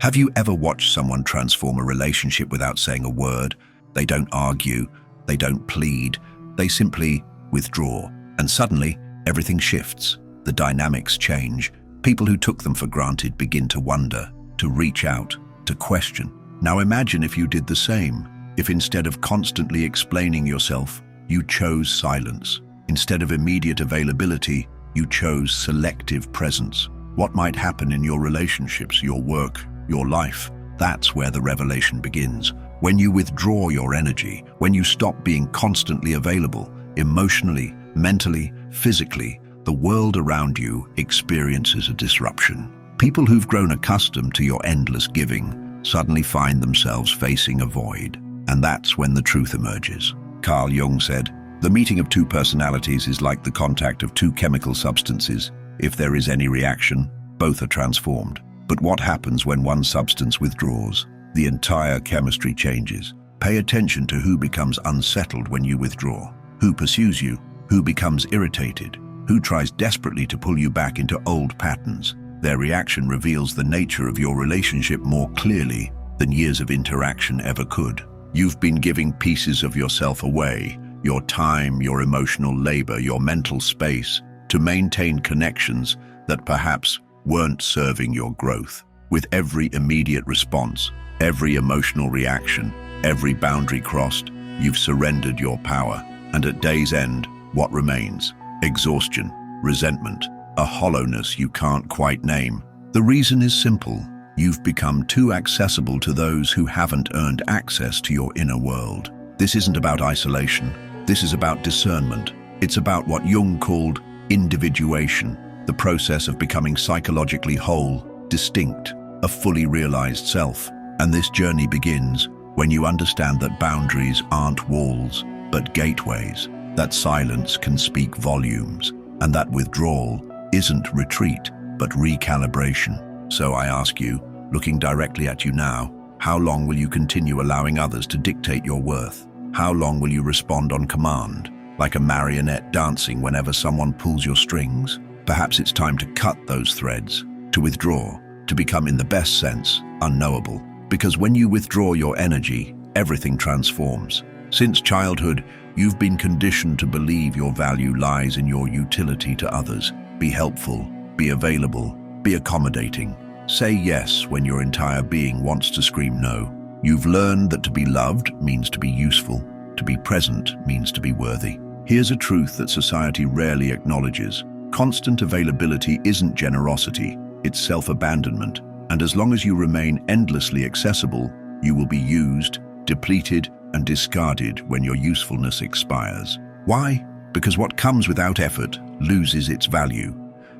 Have you ever watched someone transform a relationship without saying a word? They don't argue, they don't plead, they simply withdraw. And suddenly, everything shifts. The dynamics change. People who took them for granted begin to wonder, to reach out, to question. Now imagine if you did the same. If instead of constantly explaining yourself, you chose silence. Instead of immediate availability, you chose selective presence. What might happen in your relationships, your work, your life? That's where the revelation begins. When you withdraw your energy, when you stop being constantly available, emotionally, mentally, physically, the world around you experiences a disruption. People who've grown accustomed to your endless giving suddenly find themselves facing a void. And that's when the truth emerges. Carl Jung said, "The meeting of two personalities is like the contact of two chemical substances. If there is any reaction, both are transformed. But what happens when one substance withdraws? The entire chemistry changes. Pay attention to who becomes unsettled when you withdraw. Who pursues you? Who becomes irritated? Who tries desperately to pull you back into old patterns? Their reaction reveals the nature of your relationship more clearly than years of interaction ever could. You've been giving pieces of yourself away, your time, your emotional labor, your mental space, to maintain connections that perhaps weren't serving your growth. With every immediate response, every emotional reaction, every boundary crossed, you've surrendered your power. And at day's end, what remains? Exhaustion, resentment, a hollowness you can't quite name. The reason is simple. You've become too accessible to those who haven't earned access to your inner world. This isn't about isolation. This is about discernment. It's about what Jung called individuation, the process of becoming psychologically whole, distinct, a fully realized self. And this journey begins when you understand that boundaries aren't walls, but gateways, that silence can speak volumes, and that withdrawal isn't retreat, but recalibration. So I ask you, looking directly at you now, how long will you continue allowing others to dictate your worth? How long will you respond on command, like a marionette dancing whenever someone pulls your strings? Perhaps it's time to cut those threads, to withdraw, to become, in the best sense, unknowable. Because when you withdraw your energy, everything transforms. Since childhood, you've been conditioned to believe your value lies in your utility to others. Be helpful, be available, be accommodating. Say yes when your entire being wants to scream no. You've learned that to be loved means to be useful, to be present means to be worthy. Here's a truth that society rarely acknowledges. Constant availability isn't generosity, it's self-abandonment. And as long as you remain endlessly accessible, you will be used, depleted, and discarded when your usefulness expires. Why? Because what comes without effort loses its value.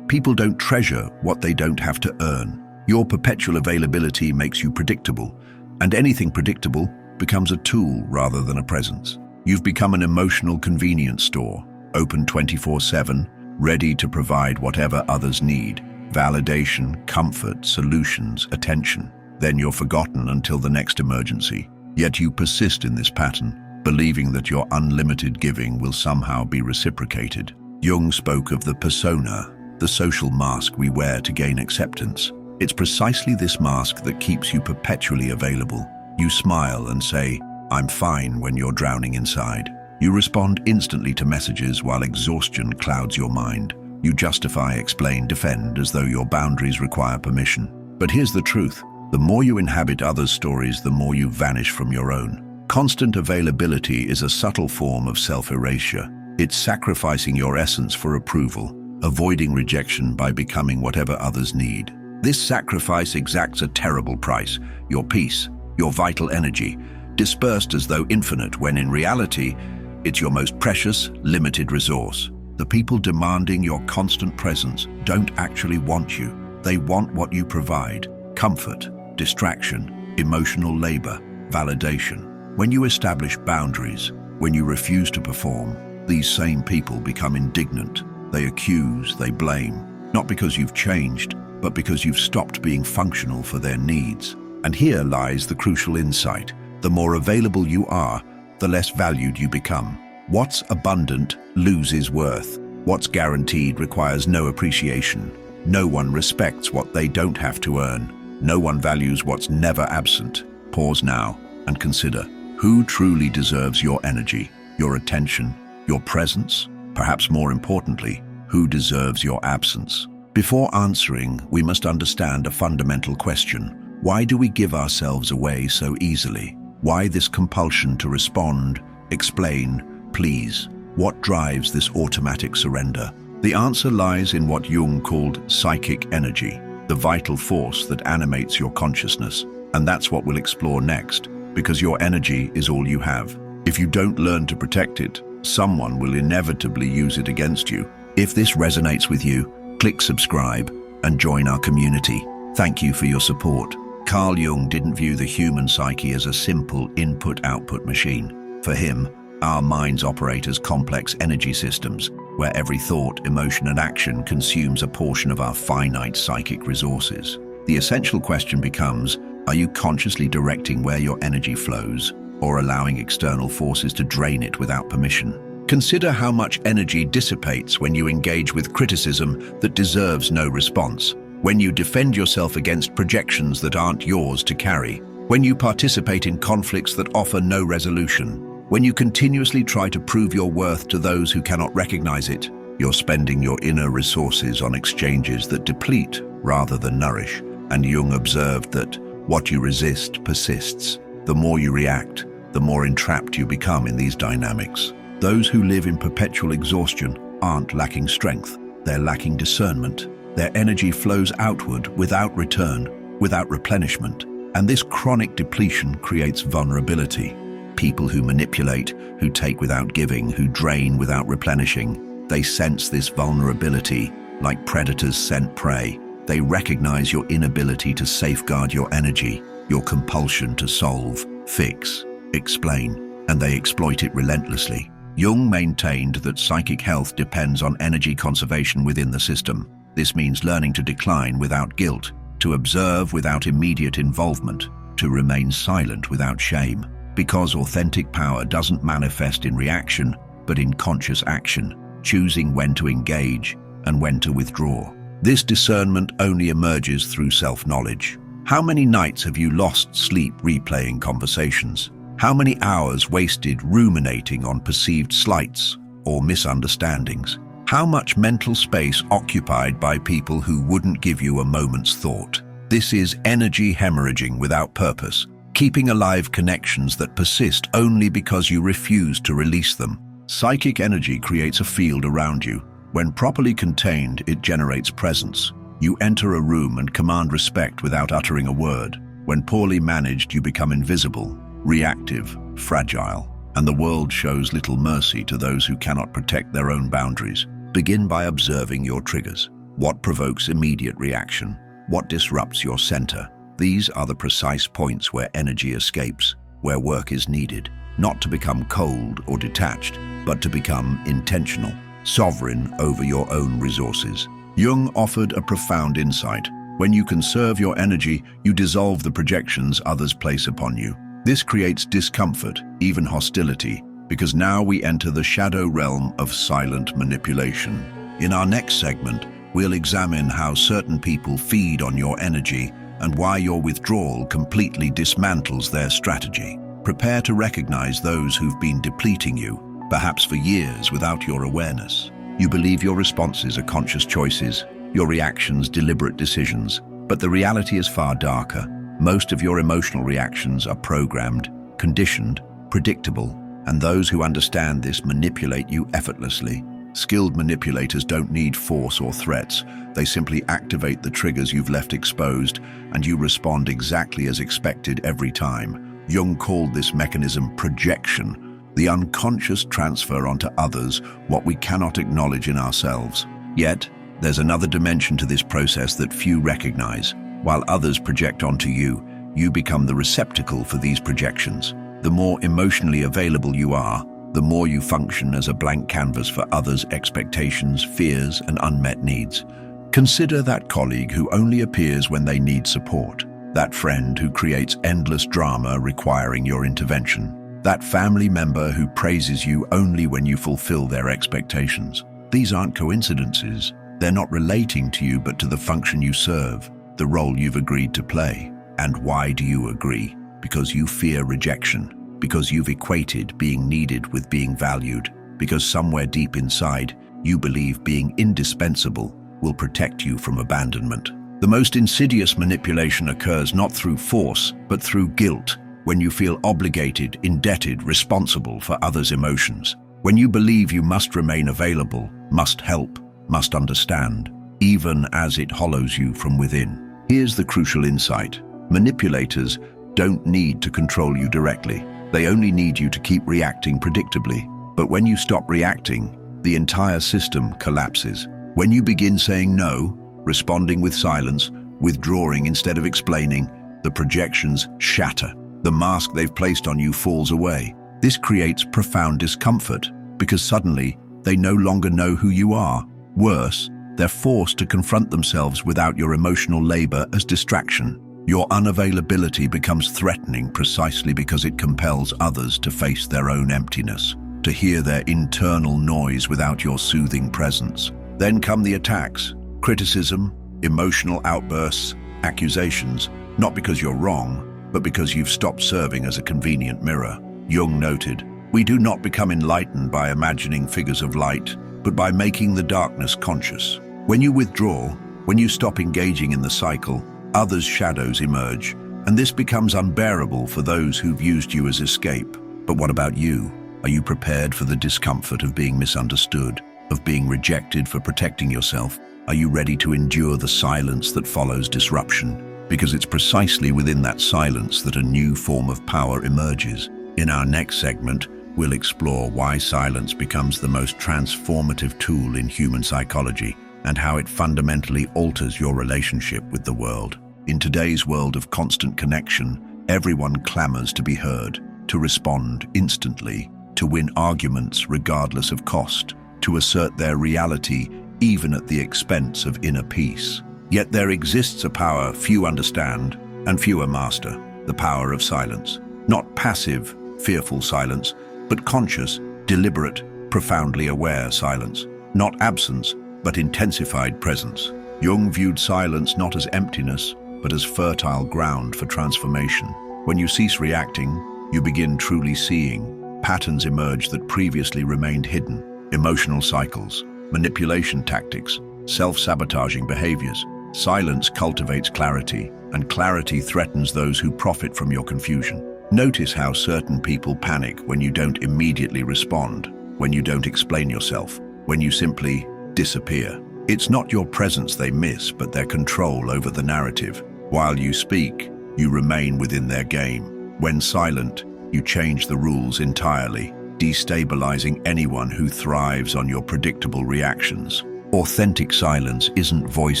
People don't treasure what they don't have to earn. Your perpetual availability makes you predictable, and anything predictable becomes a tool rather than a presence. You've become an emotional convenience store, open 24/7, ready to provide whatever others need. Validation, comfort, solutions, attention. Then you're forgotten until the next emergency. Yet you persist in this pattern, believing that your unlimited giving will somehow be reciprocated. Jung spoke of the persona, the social mask we wear to gain acceptance. It's precisely this mask that keeps you perpetually available. You smile and say, "I'm fine," when you're drowning inside. You respond instantly to messages while exhaustion clouds your mind. You justify, explain, defend as though your boundaries require permission. But here's the truth. The more you inhabit others' stories, the more you vanish from your own. Constant availability is a subtle form of self-erasure. It's sacrificing your essence for approval, avoiding rejection by becoming whatever others need. This sacrifice exacts a terrible price: your peace, your vital energy, dispersed as though infinite, when in reality, it's your most precious, limited resource. The people demanding your constant presence don't actually want you. They want what you provide: comfort, distraction, emotional labor, validation. When you establish boundaries, when you refuse to perform, these same people become indignant. They accuse, they blame, not because you've changed, but because you've stopped being functional for their needs. And here lies the crucial insight. The more available you are, the less valued you become. What's abundant loses worth. What's guaranteed requires no appreciation. No one respects what they don't have to earn. No one values what's never absent. Pause now and consider who truly deserves your energy, your attention, your presence. Perhaps more importantly, who deserves your absence? Before answering, we must understand a fundamental question. Why do we give ourselves away so easily? Why this compulsion to respond, explain, please? What drives this automatic surrender? The answer lies in what Jung called psychic energy, the vital force that animates your consciousness. And that's what we'll explore next, because your energy is all you have. If you don't learn to protect it, someone will inevitably use it against you. If this resonates with you, click subscribe and join our community. Thank you for your support. Carl Jung didn't view the human psyche as a simple input-output machine. For him, our minds operate as complex energy systems, where every thought, emotion, and action consumes a portion of our finite psychic resources. The essential question becomes, are you consciously directing where your energy flows, or allowing external forces to drain it without permission? Consider how much energy dissipates when you engage with criticism that deserves no response, when you defend yourself against projections that aren't yours to carry, when you participate in conflicts that offer no resolution, when you continuously try to prove your worth to those who cannot recognize it. You're spending your inner resources on exchanges that deplete rather than nourish. And Jung observed that what you resist persists. The more you react, the more entrapped you become in these dynamics. Those who live in perpetual exhaustion aren't lacking strength, they're lacking discernment. Their energy flows outward without return, without replenishment, and this chronic depletion creates vulnerability. People who manipulate, who take without giving, who drain without replenishing, they sense this vulnerability like predators scent prey. They recognize your inability to safeguard your energy, your compulsion to solve, fix, explain, and they exploit it relentlessly. Jung maintained that psychic health depends on energy conservation within the system. This means learning to decline without guilt, to observe without immediate involvement, to remain silent without shame. Because authentic power doesn't manifest in reaction, but in conscious action, choosing when to engage and when to withdraw. This discernment only emerges through self-knowledge. How many nights have you lost sleep replaying conversations? How many hours wasted ruminating on perceived slights or misunderstandings? How much mental space occupied by people who wouldn't give you a moment's thought? This is energy hemorrhaging without purpose, keeping alive connections that persist only because you refuse to release them. Psychic energy creates a field around you. When properly contained, it generates presence. You enter a room and command respect without uttering a word. When poorly managed, you become invisible, reactive, fragile, and the world shows little mercy to those who cannot protect their own boundaries. Begin by observing your triggers. What provokes immediate reaction? What disrupts your center? These are the precise points where energy escapes, where work is needed, not to become cold or detached, but to become intentional, sovereign over your own resources. Jung offered a profound insight. When you conserve your energy, you dissolve the projections others place upon you. This creates discomfort, even hostility, because now we enter the shadow realm of silent manipulation. In our next segment, we'll examine how certain people feed on your energy and why your withdrawal completely dismantles their strategy. Prepare to recognize those who've been depleting you, perhaps for years without your awareness. You believe your responses are conscious choices, your reactions deliberate decisions, but the reality is far darker. Most of your emotional reactions are programmed, conditioned, predictable, and those who understand this manipulate you effortlessly. Skilled manipulators don't need force or threats. They simply activate the triggers you've left exposed, and you respond exactly as expected every time. Jung called this mechanism projection, the unconscious transfer onto others what we cannot acknowledge in ourselves. Yet, there's another dimension to this process that few recognize. While others project onto you, you become the receptacle for these projections. The more emotionally available you are, the more you function as a blank canvas for others' expectations, fears, and unmet needs. Consider that colleague who only appears when they need support, that friend who creates endless drama requiring your intervention, that family member who praises you only when you fulfill their expectations. These aren't coincidences. They're not relating to you but to the function you serve. the role you've agreed to play. And why do you agree? Because you fear rejection, because you've equated being needed with being valued, because somewhere deep inside, you believe being indispensable will protect you from abandonment. The most insidious manipulation occurs not through force, but through guilt, when you feel obligated, indebted, responsible for others' emotions. When you believe you must remain available, must help, must understand, even as it hollows you from within. Here's the crucial insight. Manipulators don't need to control you directly. They only need you to keep reacting predictably. But when you stop reacting, the entire system collapses. When you begin saying no, responding with silence, withdrawing instead of explaining, the projections shatter. The mask they've placed on you falls away. This creates profound discomfort because suddenly they no longer know who you are. Worse, they're forced to confront themselves without your emotional labor as distraction. Your unavailability becomes threatening precisely because it compels others to face their own emptiness, to hear their internal noise without your soothing presence. Then come the attacks, criticism, emotional outbursts, accusations, not because you're wrong, but because you've stopped serving as a convenient mirror. Jung noted, "We do not become enlightened by imagining figures of light, but by making the darkness conscious." When you withdraw, when you stop engaging in the cycle, others' shadows emerge, and this becomes unbearable for those who've used you as escape. But what about you? Are you prepared for the discomfort of being misunderstood, of being rejected for protecting yourself? Are you ready to endure the silence that follows disruption? Because it's precisely within that silence that a new form of power emerges. In our next segment, we'll explore why silence becomes the most transformative tool in human psychology and how it fundamentally alters your relationship with the world. In today's world of constant connection, everyone clamors to be heard, to respond instantly, to win arguments regardless of cost, to assert their reality even at the expense of inner peace. Yet there exists a power few understand and fewer master, the power of silence. Not passive, fearful silence, but conscious, deliberate, profoundly aware silence. Not absence, but intensified presence. Jung viewed silence not as emptiness, but as fertile ground for transformation. When you cease reacting, you begin truly seeing. Patterns emerge that previously remained hidden. Emotional cycles, manipulation tactics, self-sabotaging behaviors. Silence cultivates clarity, and clarity threatens those who profit from your confusion. Notice how certain people panic when you don't immediately respond, when you don't explain yourself, when you simply disappear. It's not your presence they miss, but their control over the narrative. While you speak, you remain within their game. When silent, you change the rules entirely, destabilizing anyone who thrives on your predictable reactions. Authentic silence isn't voice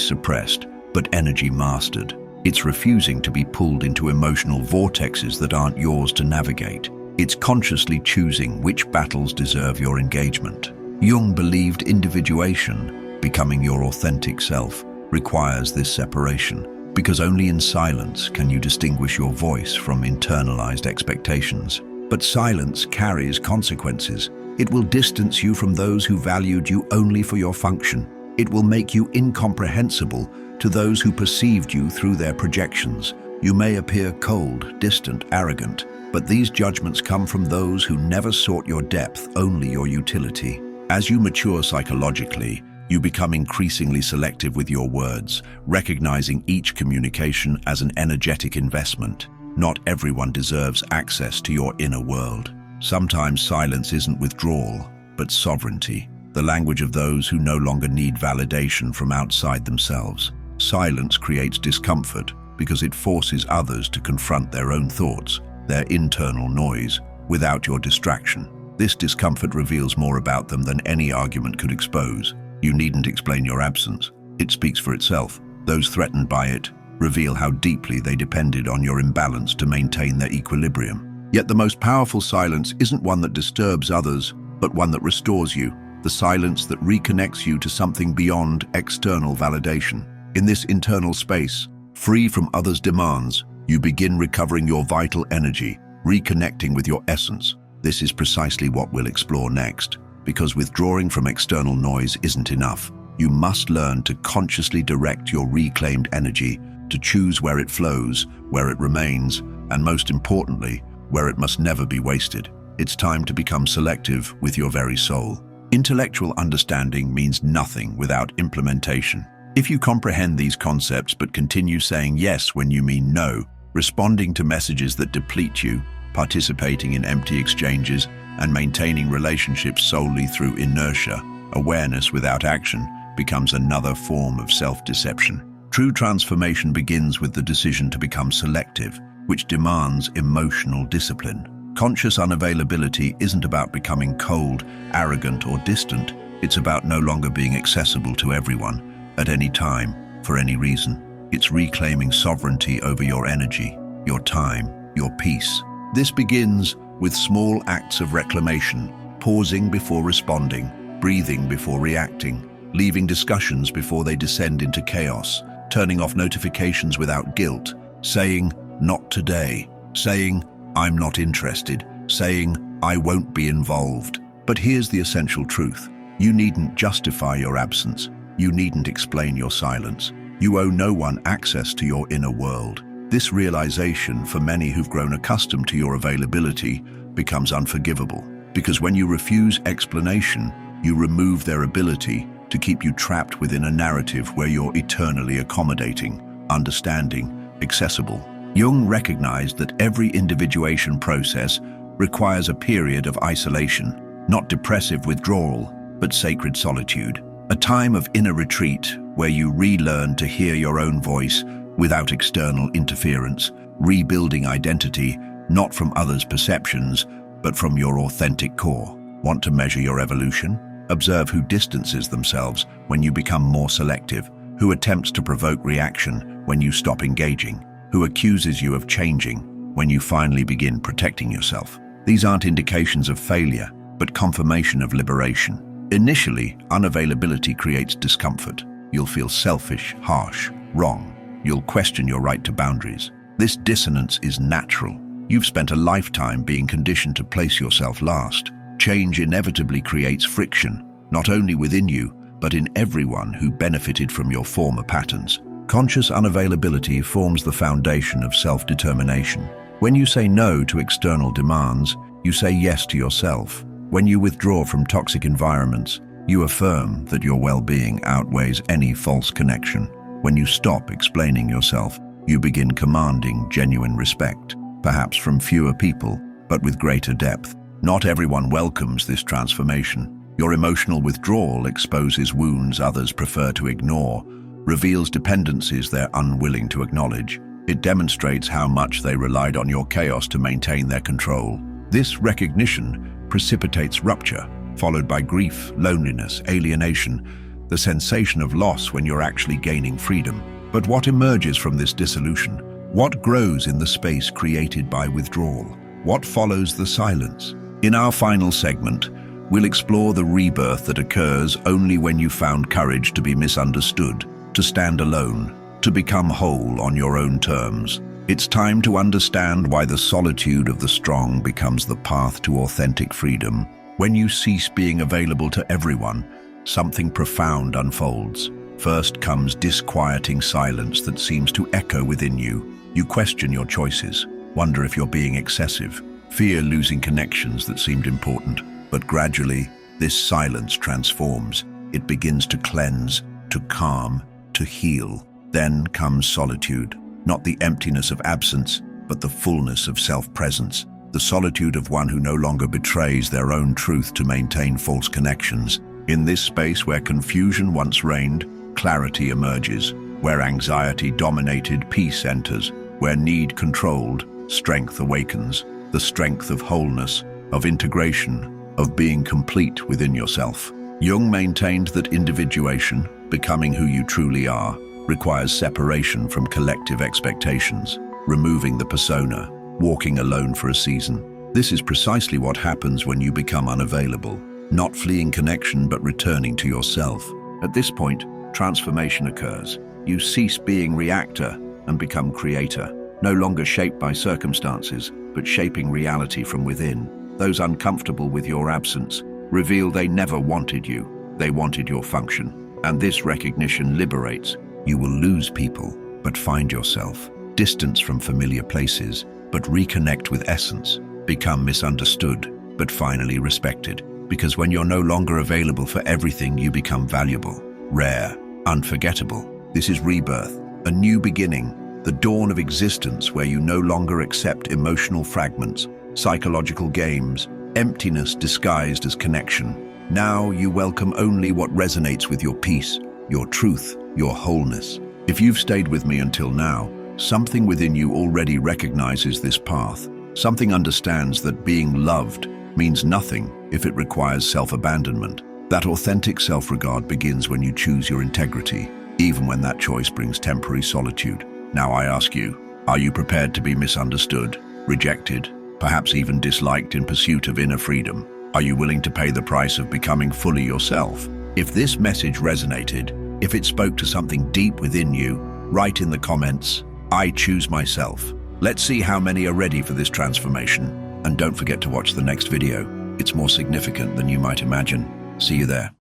suppressed, but energy mastered. It's refusing to be pulled into emotional vortexes that aren't yours to navigate. It's consciously choosing which battles deserve your engagement. Jung believed individuation, becoming your authentic self, requires this separation, because only in silence can you distinguish your voice from internalized expectations. But silence carries consequences. It will distance you from those who valued you only for your function. It will make you incomprehensible to those who perceived you through their projections. You may appear cold, distant, arrogant, but these judgments come from those who never sought your depth, only your utility. As you mature psychologically, you become increasingly selective with your words, recognizing each communication as an energetic investment. Not everyone deserves access to your inner world. Sometimes silence isn't withdrawal, but sovereignty, the language of those who no longer need validation from outside themselves. Silence creates discomfort because it forces others to confront their own thoughts, their internal noise, without your distraction. This discomfort reveals more about them than any argument could expose. You needn't explain your absence. It speaks for itself. Those threatened by it reveal how deeply they depended on your imbalance to maintain their equilibrium. Yet the most powerful silence isn't one that disturbs others, but one that restores you, the silence that reconnects you to something beyond external validation. In this internal space, free from others' demands, you begin recovering your vital energy, reconnecting with your essence. This is precisely what we'll explore next, because withdrawing from external noise isn't enough. You must learn to consciously direct your reclaimed energy to choose where it flows, where it remains, and most importantly, where it must never be wasted. It's time to become selective with your very soul. Intellectual understanding means nothing without implementation. If you comprehend these concepts but continue saying yes when you mean no, responding to messages that deplete you, participating in empty exchanges, and maintaining relationships solely through inertia, awareness without action becomes another form of self-deception. True transformation begins with the decision to become selective, which demands emotional discipline. Conscious unavailability isn't about becoming cold, arrogant, or distant. It's about no longer being accessible to everyone, at any time, for any reason. It's reclaiming sovereignty over your energy, your time, your peace. This begins with small acts of reclamation, pausing before responding, breathing before reacting, leaving discussions before they descend into chaos, turning off notifications without guilt, saying, "Not today," saying, "I'm not interested," saying, "I won't be involved." But here's the essential truth. You needn't justify your absence. You needn't explain your silence. You owe no one access to your inner world. This realization, for many who've grown accustomed to your availability, becomes unforgivable. Because when you refuse explanation, you remove their ability to keep you trapped within a narrative where you're eternally accommodating, understanding, accessible. Jung recognized that every individuation process requires a period of isolation, not depressive withdrawal, but sacred solitude. A time of inner retreat where you relearn to hear your own voice without external interference, rebuilding identity not from others' perceptions, but from your authentic core. Want to measure your evolution? Observe who distances themselves when you become more selective, who attempts to provoke reaction when you stop engaging, who accuses you of changing when you finally begin protecting yourself. These aren't indications of failure, but confirmation of liberation. Initially, unavailability creates discomfort. You'll feel selfish, harsh, wrong. You'll question your right to boundaries. This dissonance is natural. You've spent a lifetime being conditioned to place yourself last. Change inevitably creates friction, not only within you, but in everyone who benefited from your former patterns. Conscious unavailability forms the foundation of self-determination. When you say no to external demands, you say yes to yourself. When you withdraw from toxic environments, you affirm that your well-being outweighs any false connection. When you stop explaining yourself, you begin commanding genuine respect, perhaps from fewer people, but with greater depth. Not everyone welcomes this transformation. Your emotional withdrawal exposes wounds others prefer to ignore, reveals dependencies they're unwilling to acknowledge. It demonstrates how much they relied on your chaos to maintain their control. This recognition precipitates rupture, followed by grief, loneliness, alienation, the sensation of loss when you're actually gaining freedom. But what emerges from this dissolution? What grows in the space created by withdrawal? What follows the silence? In our final segment, we'll explore the rebirth that occurs only when you found courage to be misunderstood, to stand alone, to become whole on your own terms. It's time to understand why the solitude of the strong becomes the path to authentic freedom. When you cease being available to everyone, something profound unfolds. First comes disquieting silence that seems to echo within you. You question your choices, wonder if you're being excessive, fear losing connections that seemed important. But gradually, this silence transforms. It begins to cleanse, to calm, to heal. Then comes solitude, not the emptiness of absence, but the fullness of self-presence, the solitude of one who no longer betrays their own truth to maintain false connections. In this space where confusion once reigned, clarity emerges. Where anxiety dominated, peace enters. Where need controlled, strength awakens. The strength of wholeness, of integration, of being complete within yourself. Jung maintained that individuation, becoming who you truly are, requires separation from collective expectations, removing the persona, walking alone for a season. This is precisely what happens when you become unavailable, not fleeing connection but returning to yourself. At this point, transformation occurs. You cease being reactor and become creator, no longer shaped by circumstances, but shaping reality from within. Those uncomfortable with your absence reveal they never wanted you, they wanted your function. And this recognition liberates. You will lose people, but find yourself. Distance from familiar places, but reconnect with essence. Become misunderstood, but finally respected. Because when you're no longer available for everything, you become valuable, rare, unforgettable. This is rebirth, a new beginning, the dawn of existence where you no longer accept emotional fragments, psychological games, emptiness disguised as connection. Now you welcome only what resonates with your peace, your truth, your wholeness. If you've stayed with me until now, something within you already recognizes this path. Something understands that being loved means nothing if it requires self-abandonment. That authentic self-regard begins when you choose your integrity, even when that choice brings temporary solitude. Now I ask you, are you prepared to be misunderstood, rejected, perhaps even disliked in pursuit of inner freedom? Are you willing to pay the price of becoming fully yourself? If this message resonated, if it spoke to something deep within you, write in the comments, "I choose myself." Let's see how many are ready for this transformation. And don't forget to watch the next video. It's more significant than you might imagine. See you there.